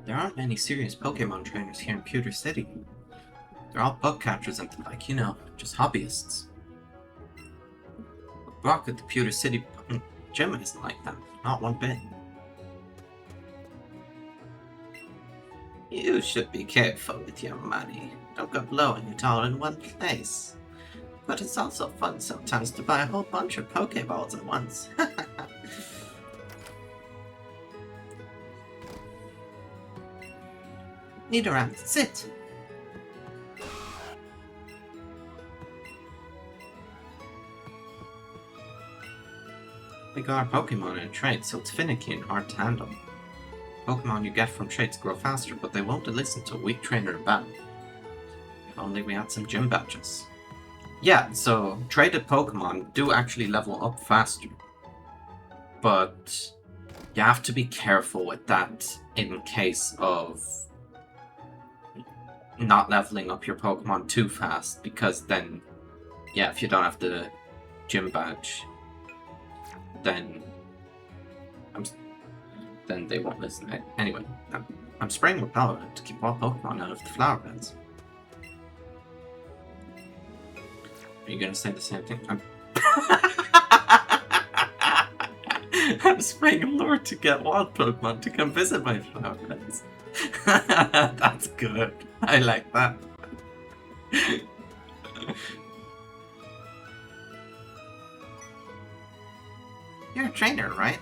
There aren't many serious Pokemon trainers here in Pewter City. They're all bug catchers and just hobbyists. But Brock at the Pewter City Gym isn't like that, not one bit. You should be careful with your money. Don't go blowing it all in one place. But it's also fun sometimes to buy a whole bunch of Pokeballs at once. Need around, sit! We got our Pokemon in a trade, so it's finicky and hard to handle. Pokemon you get from trades grow faster, but they won't listen to a weak trainer in battle. If only we had some gym badges. Yeah, so traded Pokemon do actually level up faster. But you have to be careful with that in case of not leveling up your Pokemon too fast, because then, yeah, if you don't have the gym badge, then they won't listen. Anyway, I'm spraying repellent to keep all Pokemon out of the flower beds. Are you gonna say the same thing? I'm spraying lure to get wild Pokemon to come visit my flower beds. That's good. I like that. You're a trainer, right?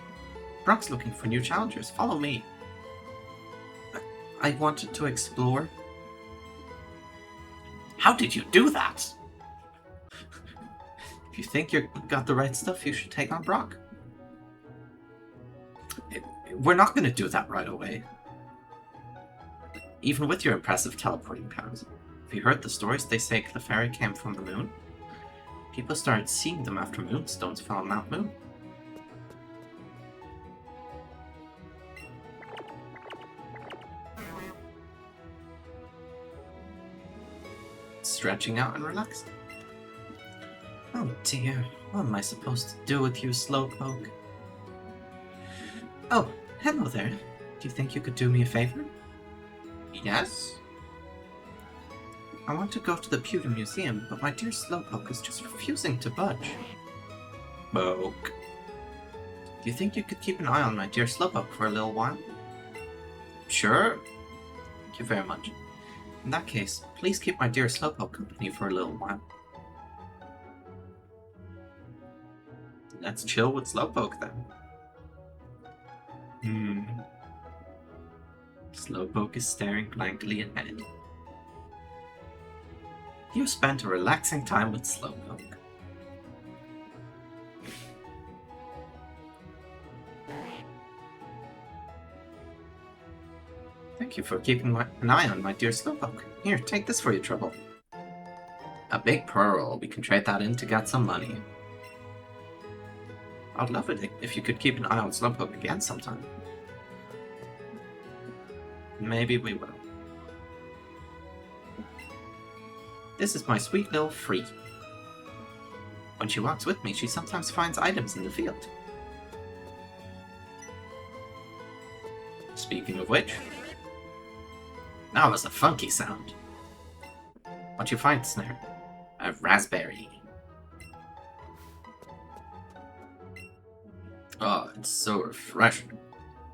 Brock's looking for new challengers. Follow me. I wanted to explore. How did you do that? If you think you got the right stuff, you should take on Brock. We're not going to do that right away. Even with your impressive teleporting powers. Have you heard the stories? They say Clefairy came from the moon. People started seeing them after moonstones fell on Mount Moon. Stretching out and relaxing. Oh dear, what am I supposed to do with you, Slowpoke? Oh, hello there. Do you think you could do me a favor? Yes? I want to go to the Pewter Museum, but my dear Slowpoke is just refusing to budge. Poke. Do you think you could keep an eye on my dear Slowpoke for a little while? Sure. Thank you very much. In that case, please keep my dear Slowpoke company for a little while. Let's chill with Slowpoke then. Slowpoke is staring blankly ahead. You spent a relaxing time with Slowpoke. Thank you for keeping an eye on my dear Slowpoke. Here, take this for your trouble. A big pearl. We can trade that in to get some money. I'd love it if you could keep an eye on Slowpoke again sometime. Maybe we will. This is my sweet little Free. When she walks with me, she sometimes finds items in the field. Speaking of which, that was a funky sound. What'd you find, Snare? A raspberry. Oh, it's so refreshing.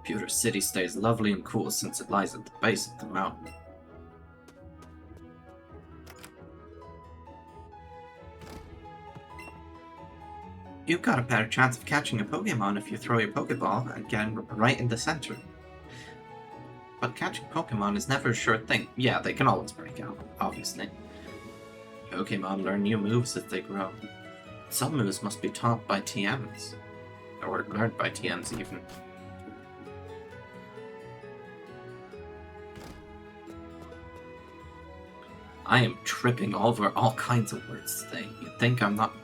Pewter City stays lovely and cool since it lies at the base of the mountain. You've got a better chance of catching a Pokémon if you throw your Pokéball and get right in the center. But catching Pokémon is never a sure thing. Yeah, they can always break out, obviously. Pokémon learn new moves as they grow. Some moves must be taught by TMs. Or learned by TMs even. I am tripping over all kinds of words today. You'd think I'm not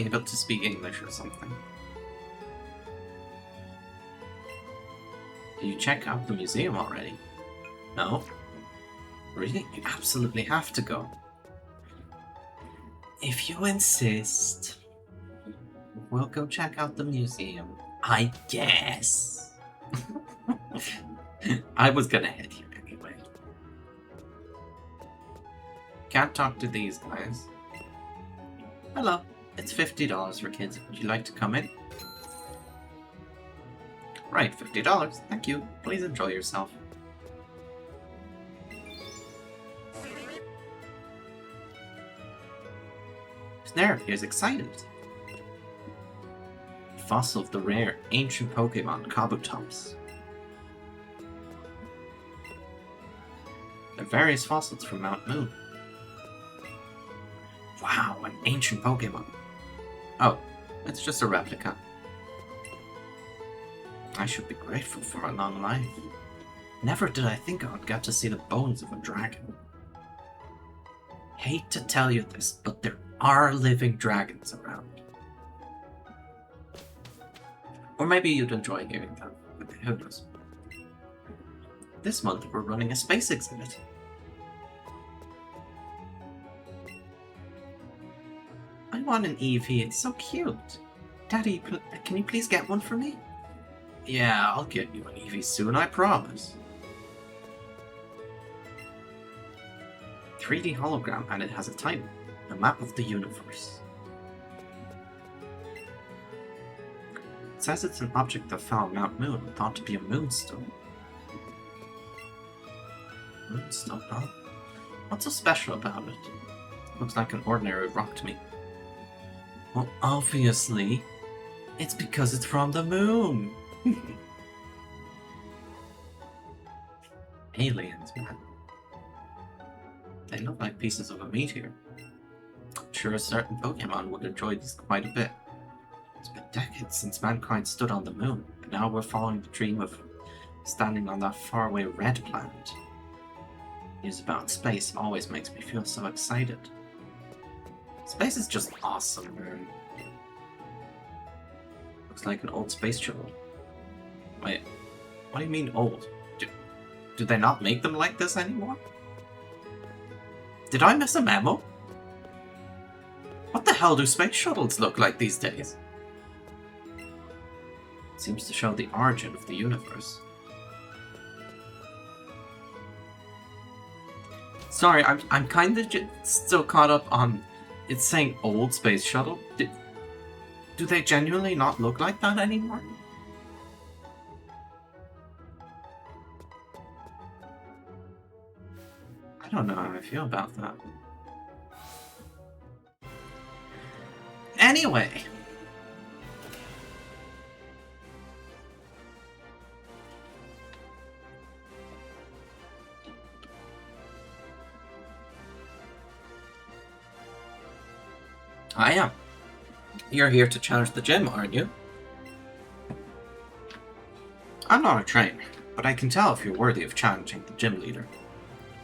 able to speak English or something. Did you check out the museum already? No? Really? You absolutely have to go. If you insist. We'll go check out the museum. I guess. I was gonna head here anyway. Can't talk to these guys. Hello, it's $50 for kids. Would you like to come in? Right, $50. Thank you. Please enjoy yourself. Snare appears excited. Fossil of the rare ancient Pokemon Kabutops. They're various fossils from Mount Moon. Wow, an ancient Pokemon. Oh, it's just a replica. I should be grateful for a long life. Never did I think I would get to see the bones of a dragon. Hate to tell you this, but there are living dragons around. Or maybe you'd enjoy hearing them, but who knows. This month we're running a space exhibit. I want an Eevee, it's so cute. Daddy, can you please get one for me? Yeah, I'll get you an Eevee soon, I promise. 3D hologram, and it has a title, a map of the universe. It says it's an object that fell on Mount Moon, thought to be a moonstone. Moonstone, huh? What's so special about it? Looks like an ordinary rock to me. Well, obviously, it's because it's from the moon. Aliens, man. They look like pieces of a meteor. I'm sure a certain Pokemon would enjoy these quite a bit. It's been decades since mankind stood on the moon, and now we're following the dream of standing on that faraway red planet. News about space always makes me feel so excited. Space is just awesome, man. Looks like an old space shuttle. Wait, what do you mean old? Do they not make them like this anymore? Did I miss a memo? What the hell do space shuttles look like these days? Seems to show the origin of the universe. Sorry, I'm kind of still caught up on it's saying old space shuttle. Do they genuinely not look like that anymore? I don't know how I feel about that. Anyway. I am. You're here to challenge the gym, aren't you? I'm not a trainer, but I can tell if you're worthy of challenging the gym leader.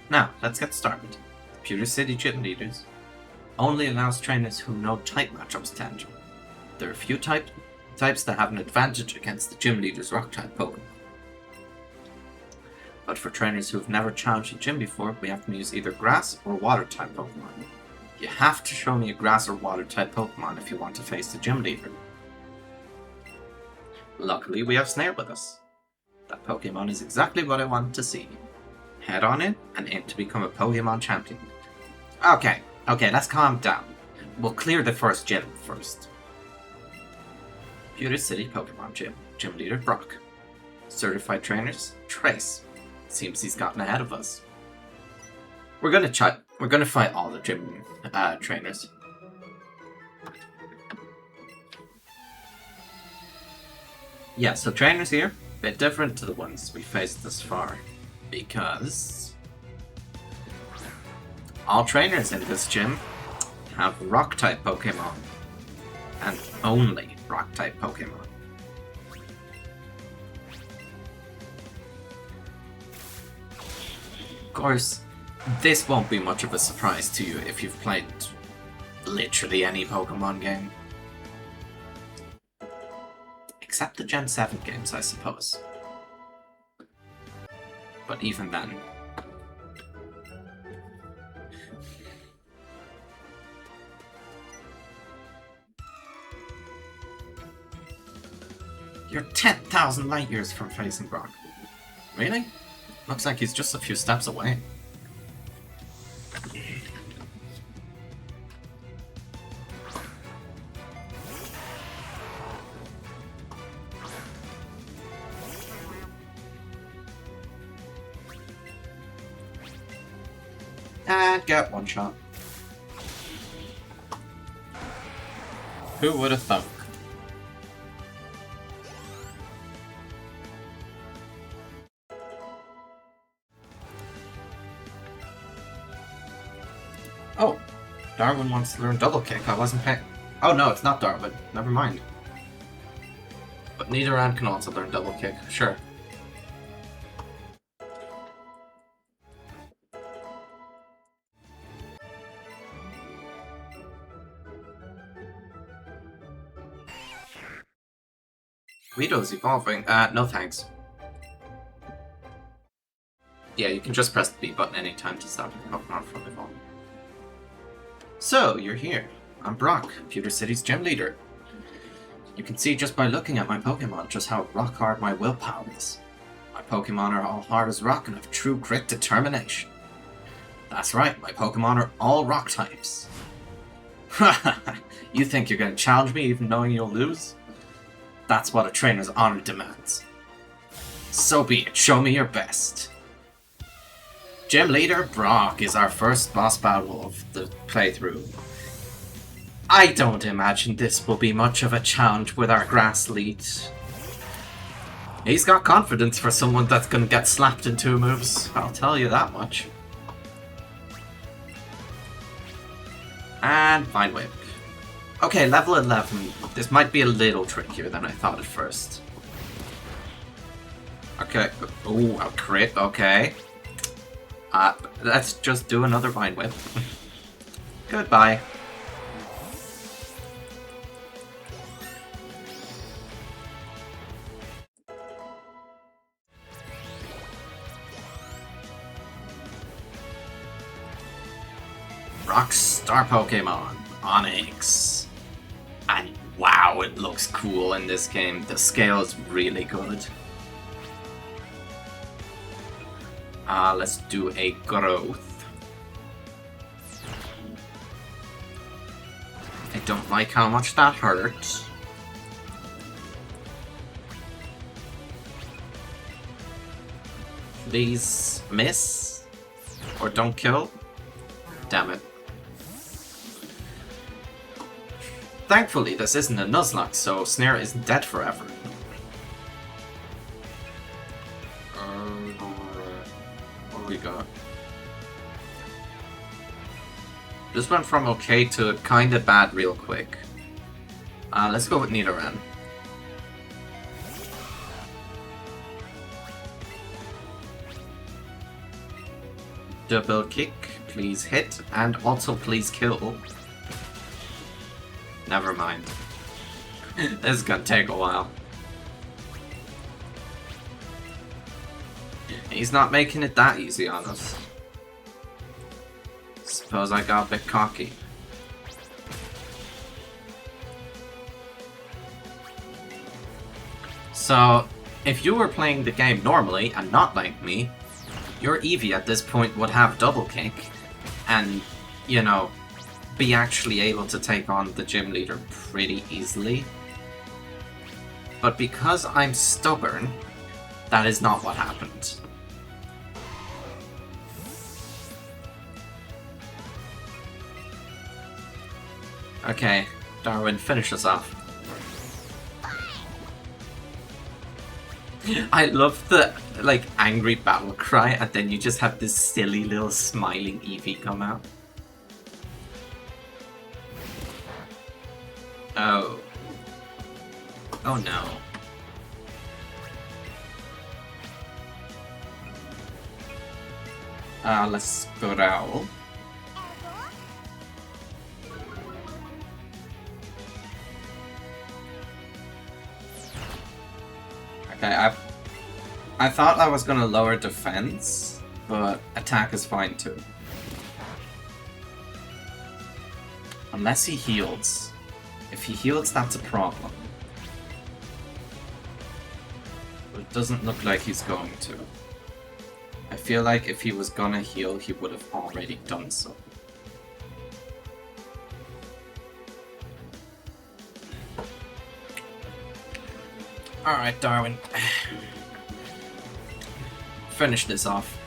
Now, let's get started. The Pewter City Gym Leaders only allows trainers who know type matchups to enter. There are a few types that have an advantage against the gym leader's rock-type Pokemon. But for trainers who have never challenged a gym before, we have to use either grass or water-type Pokemon. You have to show me a grass or water-type Pokemon if you want to face the gym leader. Luckily, we have Snare with us. That Pokemon is exactly what I wanted to see. Head on in and aim to become a Pokemon champion. Okay, let's calm down. We'll clear the first gym first. Pewter City Pokemon Gym. Gym Leader Brock. Certified trainers Trace. Seems he's gotten ahead of us. We're gonna fight all the gym trainers. Yeah, so trainers here, a bit different to the ones we faced thus far, because all trainers in this gym have rock-type Pokemon, and only rock-type Pokemon. Of course, this won't be much of a surprise to you if you've played literally any Pokemon game. Except the Gen 7 games, I suppose. But even then. You're 10,000 light years from facing Brock. Really? Looks like he's just a few steps away. And get one shot. Who would have thunk? Oh, Darwin wants to learn double kick. I wasn't paying. Oh no, it's not Darwin. Never mind. But Nidoran can also learn double kick. Sure. Guido's evolving. No thanks. Yeah, you can just press the B button anytime to stop your Pokemon from evolving. So, you're here. I'm Brock, Pewter City's gym leader. You can see just by looking at my Pokemon just how rock hard my willpower is. My Pokemon are all hard as rock and have true grit determination. That's right, my Pokemon are all rock types. You think you're gonna challenge me even knowing you'll lose? That's what a trainer's honor demands. So be it, show me your best. Gym Leader Brock is our first boss battle of the playthrough. I don't imagine this will be much of a challenge with our grass lead. He's got confidence for someone that's gonna get slapped in 2 moves, I'll tell you that much. And Vine Whip. Okay, level 11. This might be a little trickier than I thought at first. Okay, ooh, a crit, okay. Let's just do another Vine Whip. Goodbye. Rock Star Pokemon, Onix. And wow, it looks cool in this game. The scale is really good. Let's do a growth. I don't like how much that hurt. Please miss? Or don't kill? Damn it. Thankfully, this isn't a Nuzlocke, so Snare isn't dead forever. What do we got? This went from okay to kinda bad real quick. Let's go with Nidoran. Double kick, please hit, and also please kill. Never mind. This is gonna take a while. He's not making it that easy on us. Suppose I got a bit cocky. So, if you were playing the game normally and not like me, your Eevee at this point would have double kick and, you know, be actually able to take on the gym leader pretty easily. But because I'm stubborn, that is not what happened. Okay, Darwin, finish us off. I love the, like, angry battle cry, and then you just have this silly little smiling Eevee come out. Oh. Oh no. Let's go to Owl. Okay, I thought I was gonna lower defense, but attack is fine too. Unless he heals. If he heals, that's a problem. But it doesn't look like he's going to. I feel like if he was gonna heal, he would have already done so. Alright, Darwin. Finish this off.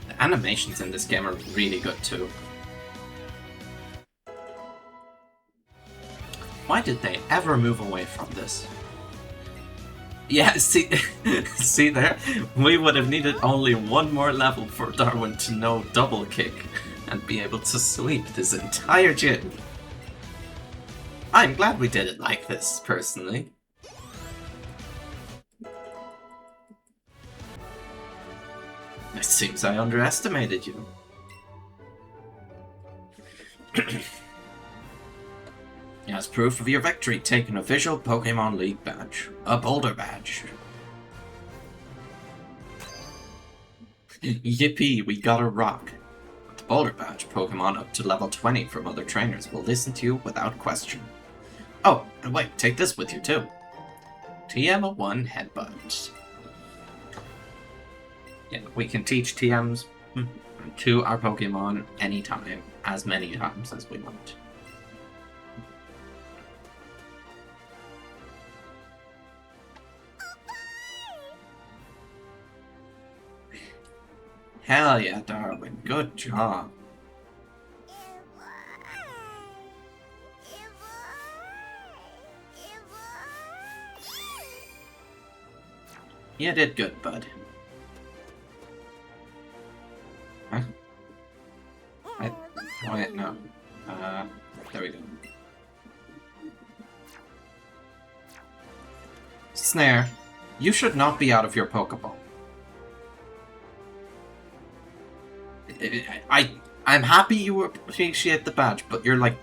The animations in this game are really good too. Why did they ever move away from this? Yeah, see, see there? We would have needed only one more level for Darwin to know double kick and be able to sweep this entire gym. I'm glad we did it like this, personally. It seems I underestimated you. As proof of your victory, take an official Pokémon League badge. A Boulder badge. Yippee, we got a rock. With the Boulder badge, Pokémon up to level 20 from other trainers will listen to you without question. Oh, and wait, take this with you too. TM1 Headbutt. Yeah, we can teach TMs to our Pokémon anytime, as many times as we want. Hell yeah, Darwin. Good job. You did good, bud. Huh? Oh wait, no. There we go. Snare, you should not be out of your Pokeball. I'm happy you appreciate the badge, but you're like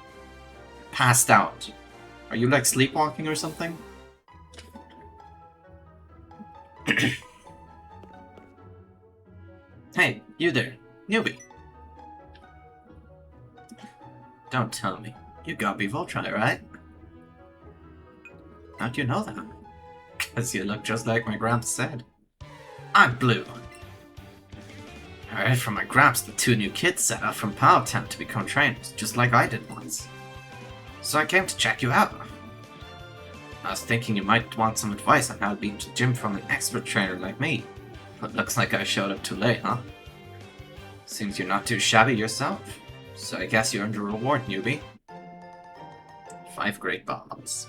passed out. Are you like sleepwalking or something? Hey, you there, newbie. Don't tell me. You got me Voltron, right? How'd you know that? Because you look just like my gramps said. I'm Blue. I heard from my gramps the two new kids set out from Powtown to become trainers, just like I did once. So I came to check you out. I was thinking you might want some advice on how to beat the gym from an expert trainer like me. But looks like I showed up too late, huh? Seems you're not too shabby yourself. So I guess you're under reward, newbie. 5 great balls.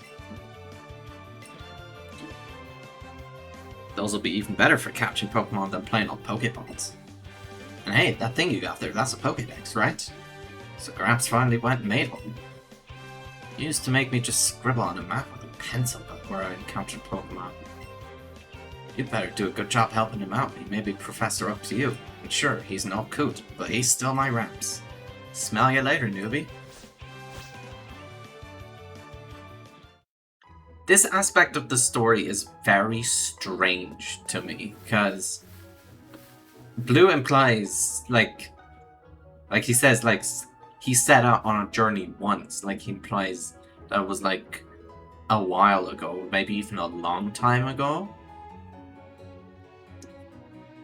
Those will be even better for catching Pokemon than plain old Pokeballs. And hey, that thing you got there, that's a Pokedex, right? So Gramps finally went and made one. He used to make me just scribble on a map with a pencil about where I encountered Pokemon. You'd better do a good job helping him out. He may be Professor up to you. And sure, he's no coot, but he's still my Gramps. Smell you later, newbie. This aspect of the story is very strange to me, because Blue implies, like he says, like, he set out on a journey once. Like, he implies that was, like, a while ago, maybe even a long time ago.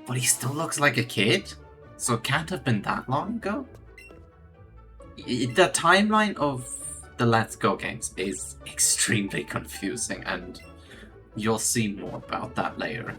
But he still looks like a kid, so it can't have been that long ago. The timeline of the Let's Go games is extremely confusing, and you'll see more about that later.